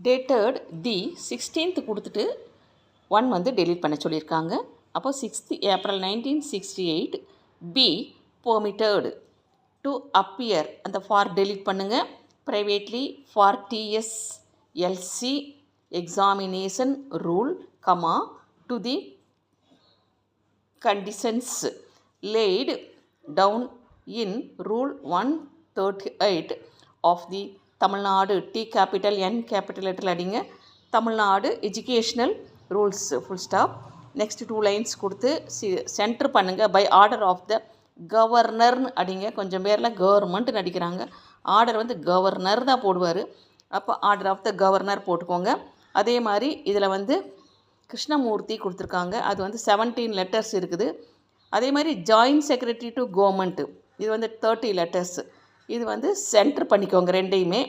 Dated தி 16th கொடுத்துட்டு 1 வந்து delete பண்ண சொல்லியிருக்காங்க. அப்போ 6th April 1968 be permitted to appear அந்த ஃபார் டெலீட் பண்ணுங்கள். Privately for TSLC examination rule comma to the conditions laid down in rule 138 of the Tamil Nadu T capital N capital லெட்டரில் அடிங்க. Tamil Nadu educational rules full stop. Next 2 lines கொடுத்து centre பண்ணுங்கள். By order of the கவர்னர்னு அடிங்க. கொஞ்சம் பேரில் கவர்மெண்ட்னு அடிக்கிறாங்க. ஆர்டர் வந்து கவர்னர் தான் போடுவார். அப்போ ஆர்டர் ஆஃப் த கவர்னர் போட்டுக்கோங்க. அதே மாதிரி இதில் வந்து கிருஷ்ணமூர்த்தி கொடுத்துருக்காங்க. அது வந்து 17 லெட்டர்ஸ் இருக்குது. அதே மாதிரி ஜாயின்ட் செக்ரட்டரி டு கவர்மெண்ட்டு இது வந்து 30 லெட்டர்ஸ். இது வந்து சென்டர் பண்ணிக்கோங்க ரெண்டையுமே.